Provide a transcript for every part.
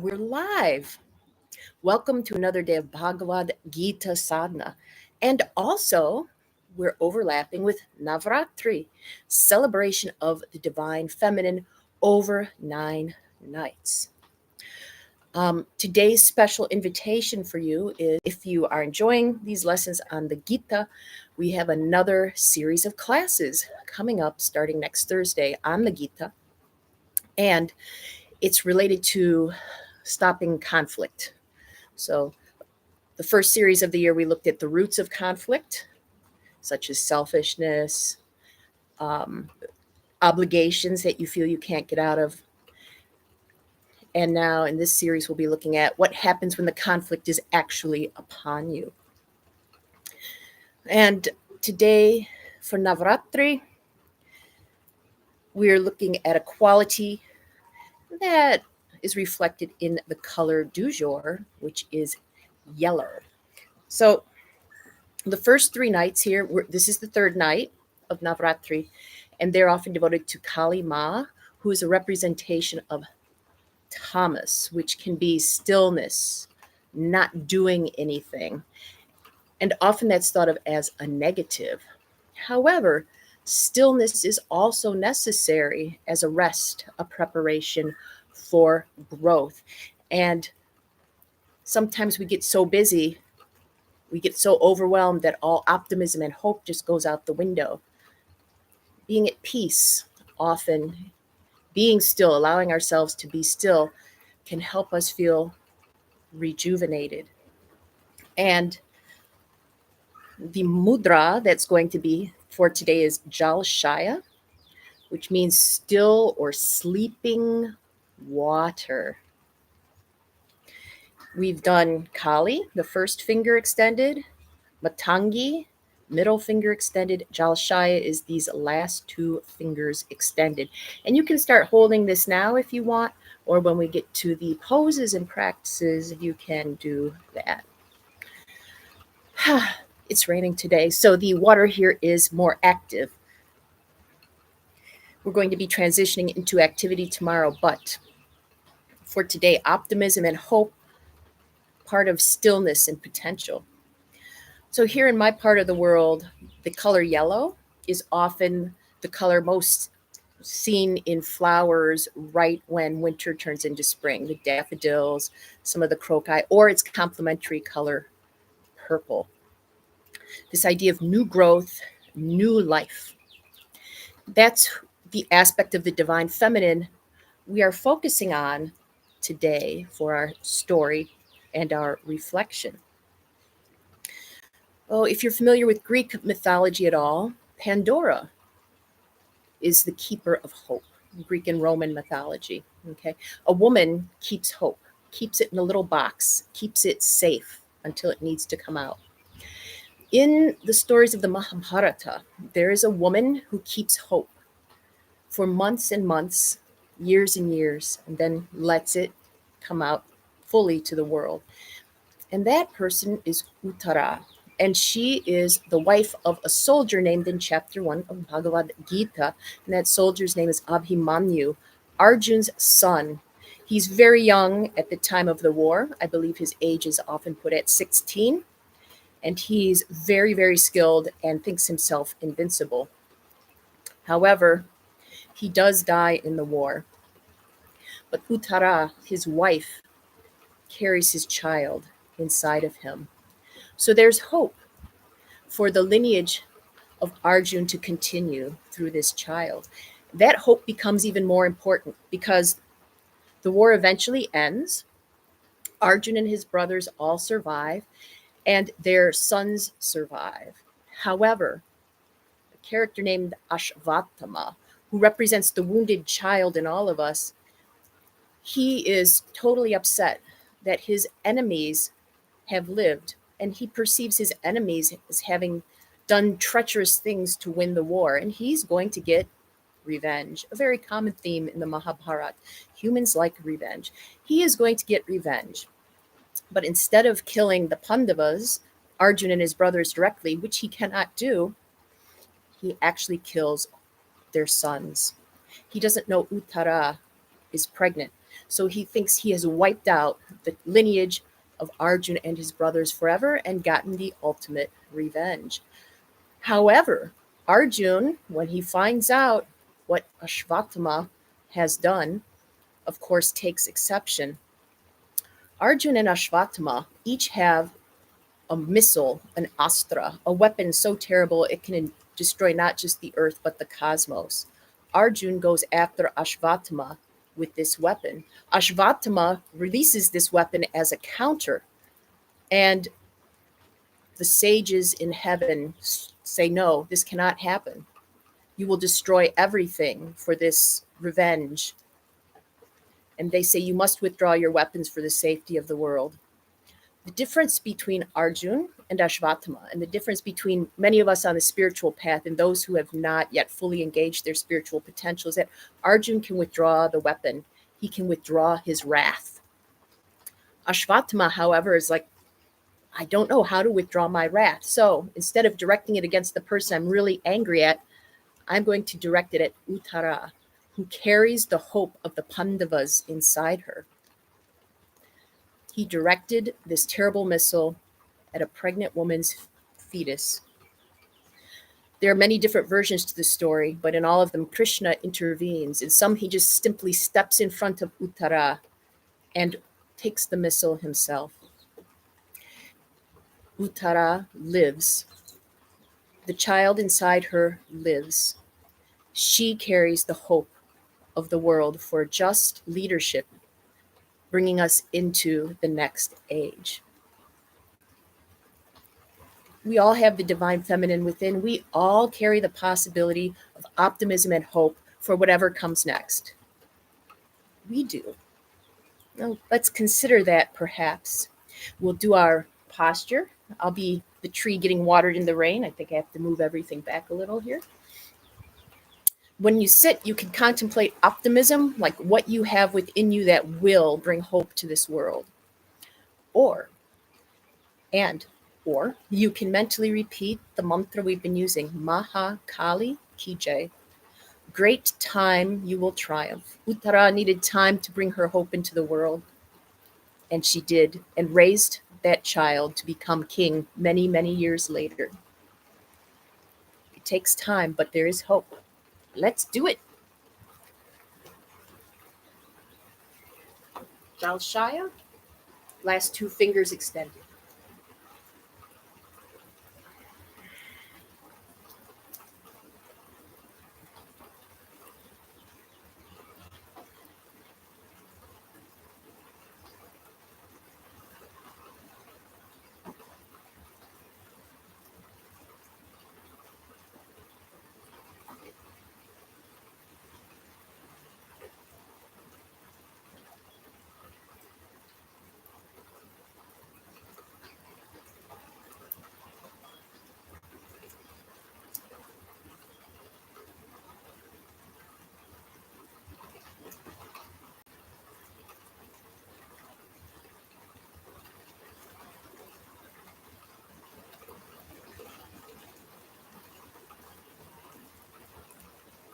We're live. Welcome to another day of Bhagavad Gita Sadhana. And also, we're overlapping with Navaratri, celebration of the divine feminine over 9 nights. Today's special invitation for you is if you are enjoying these lessons on the Gita, we have another series of classes coming up starting next Thursday on the Gita. And it's related to stopping conflict. So, the first series of the year, we looked at the roots of conflict, such as selfishness, um, obligations that you feel you can't get out of. And now in this series, we'll be looking at what happens when the conflict is actually upon you. And today, for Navaratri, we're looking at a quality that is reflected in the color du jour, which is yellow. So the first 3 nights here, this is the third night of Navaratri, and they're often devoted to Kali Ma, who is a representation of tamas, which can be stillness, not doing anything. And often that's thought of as a negative. However, stillness is also necessary as a rest, a preparation for growth. And sometimes we get so busy, we get so overwhelmed that all optimism and hope just goes out the window. Being at peace, often being still, allowing ourselves to be still, can help us feel rejuvenated. And the mudra that's going to be for today is Jalashaya, which means still or sleeping water. We've done Kali, the first finger extended, Matangi, middle finger extended. Jalashaya is these last 2 fingers extended. And you can start holding this now if you want, or when we get to the poses and practices, you can do that. It's raining today, so the water here is more active. We're going to be transitioning into activity tomorrow, but for today, optimism and hope, part of stillness and potential. So here in my part of the world, the color yellow is often the color most seen in flowers right when winter turns into spring, the daffodils, some of the crocus, or its complementary color, purple. This idea of new growth, new life. That's the aspect of the divine feminine we are focusing on today for our story and our reflection. Oh, if you're familiar with Greek mythology at all, Pandora is the keeper of hope. Greek and Roman mythology. Okay, a woman keeps hope, keeps it in a little box, keeps it safe until it needs to come out. In the stories of the Mahabharata, there is a woman who keeps hope for months and months, years and years, and then lets it come out fully to the world. And that person is Uttaraa. And she is the wife of a soldier named in chapter 1 of Bhagavad Gita. And that soldier's name is Abhimanyu, Arjun's son. He's very young at the time of the war. I believe his age is often put at 16. And he's very, very skilled and thinks himself invincible. However, he does die in the war. But Uttara, his wife, carries his child inside of him. So there's hope for the lineage of Arjun to continue through this child. That hope becomes even more important because the war eventually ends. Arjun and his brothers all survive, and their sons survive. However, a character named Ashvatthama, who represents the wounded child in all of us, he is totally upset that his enemies have lived, and he perceives his enemies as having done treacherous things to win the war, and he's going to get revenge. A very common theme in the Mahabharata. Humans like revenge. He is going to get revenge. But instead of killing the Pandavas, Arjun and his brothers directly, which he cannot do, he actually kills their sons. He doesn't know Uttara is pregnant. So he thinks he has wiped out the lineage of Arjun and his brothers forever and gotten the ultimate revenge. However, Arjun, when he finds out what Ashvatthama has done, of course, takes exception. Arjun and Ashvatthama each have a missile, an astra, a weapon so terrible it can destroy not just the earth but the cosmos. Arjun goes after Ashvatthama with this weapon. Ashvatthama releases this weapon as a counter, and the sages in heaven say, no, this cannot happen. You will destroy everything for this revenge. And they say, you must withdraw your weapons for the safety of the world. The difference between Arjun and Ashvatthama, and the difference between many of us on the spiritual path and those who have not yet fully engaged their spiritual potential, is that Arjun can withdraw the weapon. He can withdraw his wrath. Ashvatthama, however, is like, I don't know how to withdraw my wrath. So instead of directing it against the person I'm really angry at, I'm going to direct it at Uttaraa, who carries the hope of the Pandavas inside her. He directed this terrible missile at a pregnant woman's fetus. There are many different versions to the story, but in all of them, Krishna intervenes. In some, he just simply steps in front of Uttaraa and takes the missile himself. Uttaraa lives. The child inside her lives. She carries the hope of the world for just leadership, bringing us into the next age. We all have the divine feminine within. We all carry the possibility of optimism and hope for whatever comes next. We do. Now, let's consider that perhaps. We'll do our posture. I'll be the tree getting watered in the rain. I think I have to move everything back a little here. When you sit, you can contemplate optimism, like what you have within you that will bring hope to this world. Or you can mentally repeat the mantra we've been using, Maha Kali Ki Jaya. Great time, you will triumph. Uttaraa needed time to bring her hope into the world, and she did, and raised that child to become king many, many years later. It takes time, but there is hope. Let's do it. Jalashaya, last two fingers extended.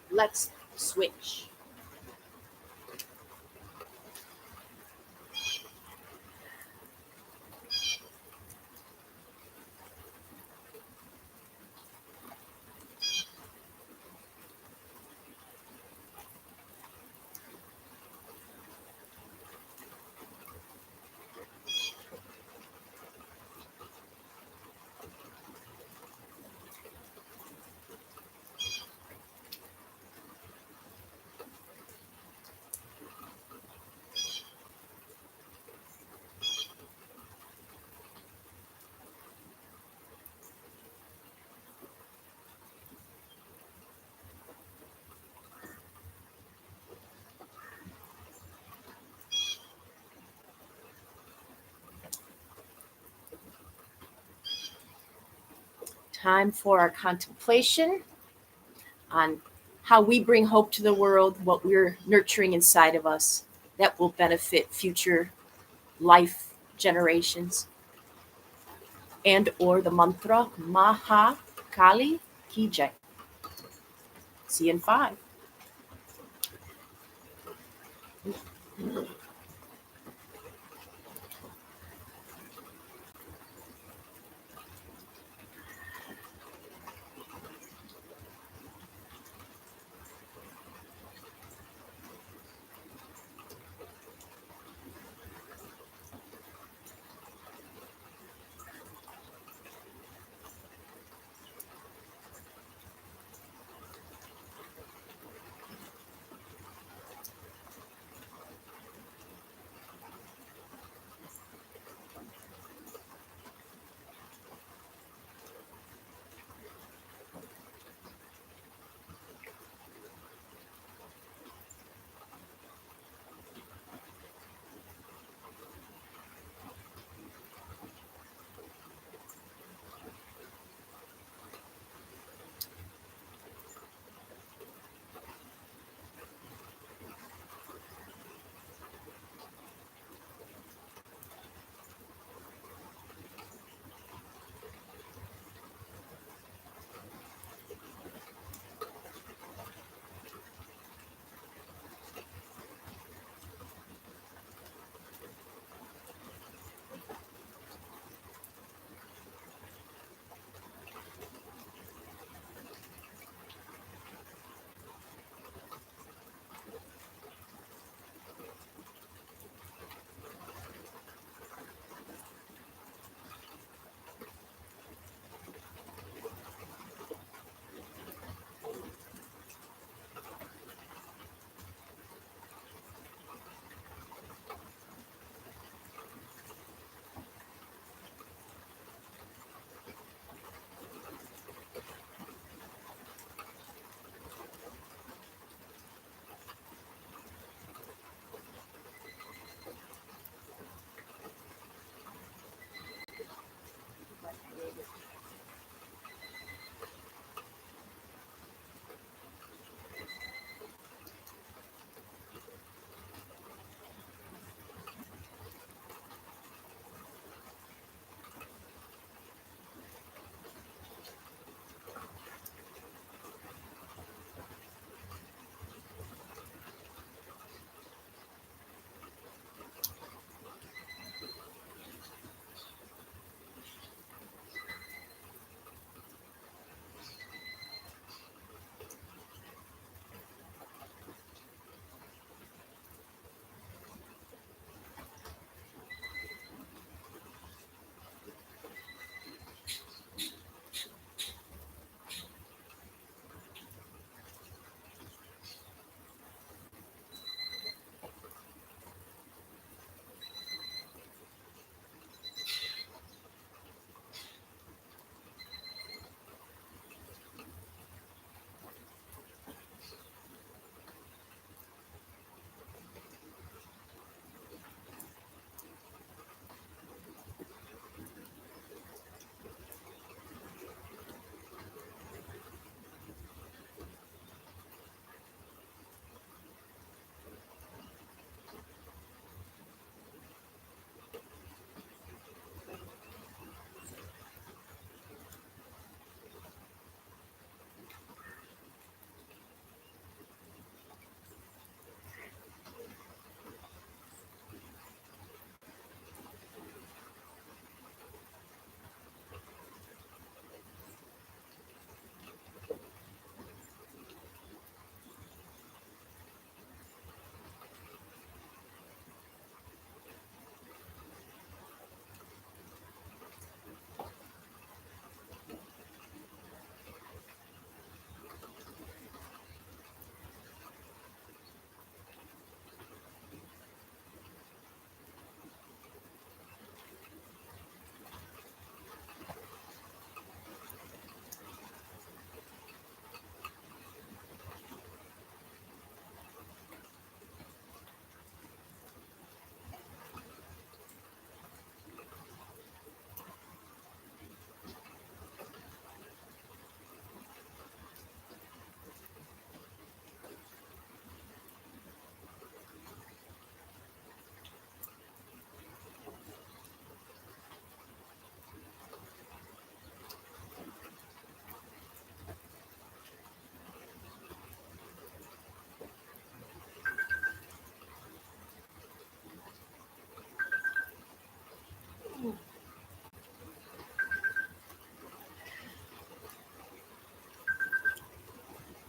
Let's switch. Time for our contemplation on how we bring hope to the world, what we're nurturing inside of us that will benefit future life generations. And or the mantra Maha Kali Ki Jaya. See you in 5.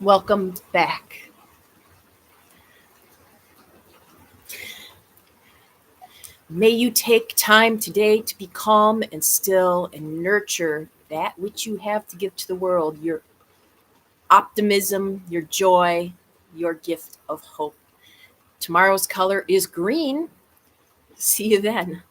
Welcome back. May you take time today to be calm and still and nurture that which you have to give to the world, your optimism, your joy, your gift of hope. Tomorrow's color is green. See you then.